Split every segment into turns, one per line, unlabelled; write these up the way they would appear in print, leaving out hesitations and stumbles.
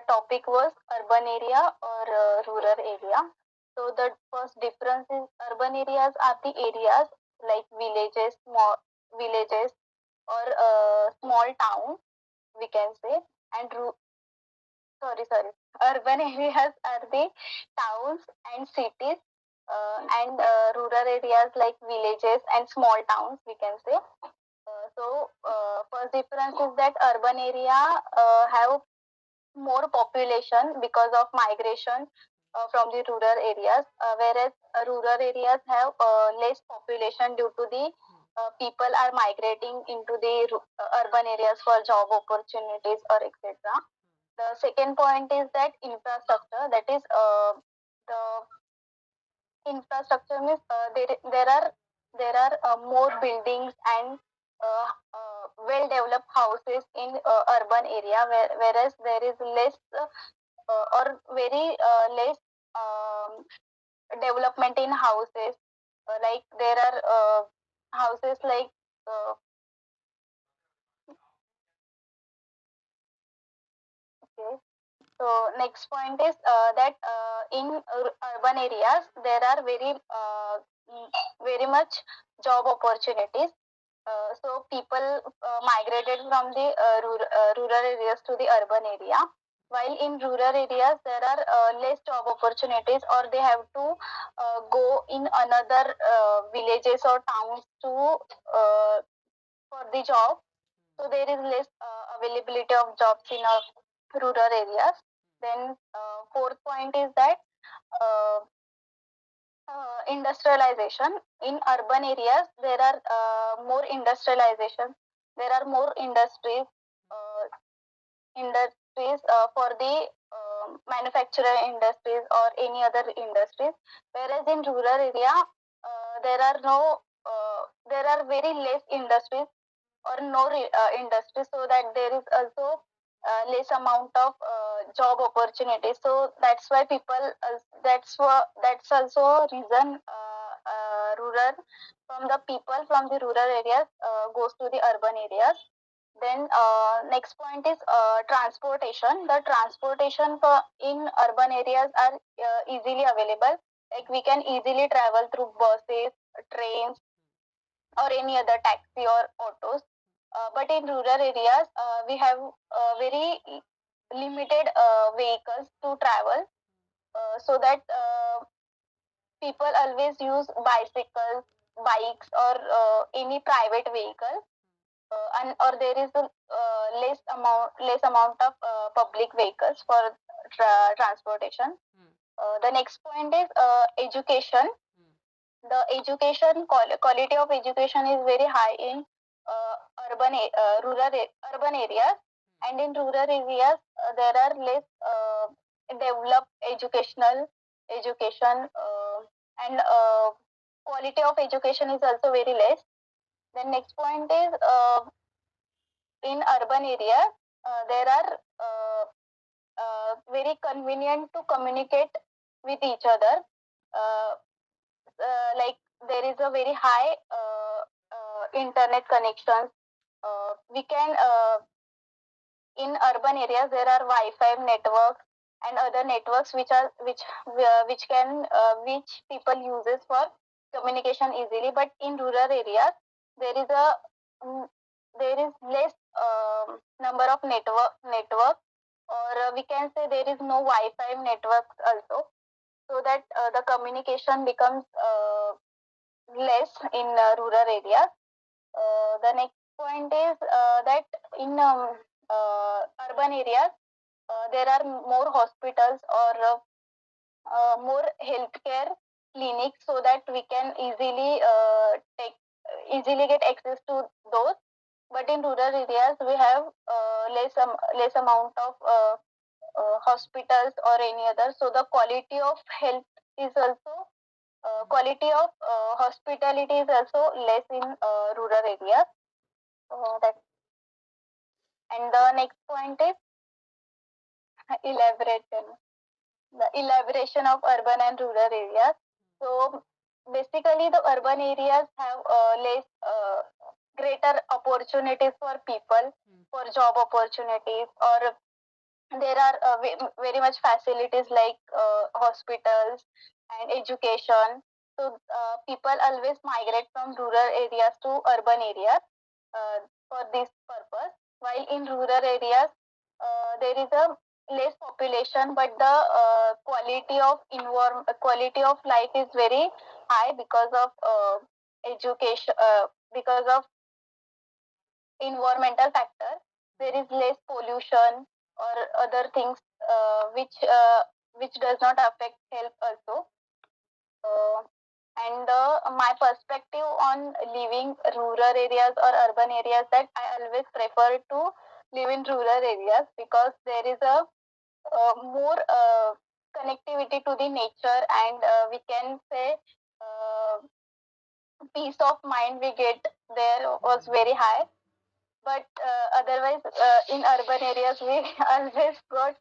topic was urban area or rural area. So the first difference is urban areas are the areas like villages, small villages or small towns, we can say, and sorry, urban areas are the towns and cities, and rural areas like villages and small towns, we can say. First difference is that urban area have more population because of migration from the rural areas, whereas rural areas have less population due to the people are migrating into the urban areas for job opportunities or etc. The second point is that infrastructure, that is the infrastructure means there are more buildings and well developed houses in urban area, whereas there is less or very less um, development in houses. Like there are houses like uh, okay. So next point is that in urban areas there are very much job opportunities. So people migrated from the rural areas to the urban area. While in rural areas there are less job opportunities, or they have to go in another villages or towns to for the job. So there is less availability of jobs in rural areas. Then fourth point is that uh, industrialization in urban areas. There are more industrialization. There are more industries for the manufacturer industries or any other industries. Whereas in rural area, there are very less industries or no industry, so that there is also less amount of job opportunities. So that's why that's also a reason rural from the people from the rural areas goes to the urban areas. Then next point is transportation. The transportation for in urban areas are easily available. Like we can easily travel through buses, trains, or any other taxi or autos. But in rural areas, we have very limited vehicles to travel, so that people always use bicycles, bikes, or any private vehicle, and or there is a less amount of public vehicles for transportation. The next point is education. The quality of education is very high in urban areas, and in rural areas there are less developed education, and quality of education is also very less. Then next point is in urban areas there are very convenient to communicate with each other. Uh, like there is a very high internet connections. We can In urban areas there are Wi-Fi networks and other networks which people uses for communication easily. But in rural areas there is a mm, there is less number of network, or we can say there is no Wi-Fi networks also, so that the communication becomes less in rural areas. The next point is that in urban areas there are more hospitals or more healthcare clinics, so that we can easily get access to those. But in rural areas we have less amount of hospitals or any other, so the quality of health is also quality of hospitality is also less in rural areas. That And the next point is elaboration. The elaboration of urban and rural areas. So basically, the urban areas have less greater opportunities for people, for job opportunities, or there are very much facilities like hospitals and education. So people always migrate from rural areas to urban areas for this purpose. While in rural areas, there is a less population, but the quality of life is very high because of education, because of environmental factor. There is less pollution or other things which does not affect health also. uh, and my perspective on living rural areas or urban areas, that I always prefer to live in rural areas because there is a more connectivity to the nature, and we can say uh, peace of mind we get there was very high. But otherwise, in urban areas, we always got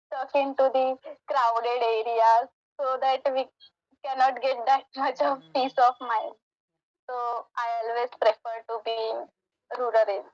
stuck into the crowded areas, so that we cannot get that much of peace of mind. So I always prefer to be in rural areas.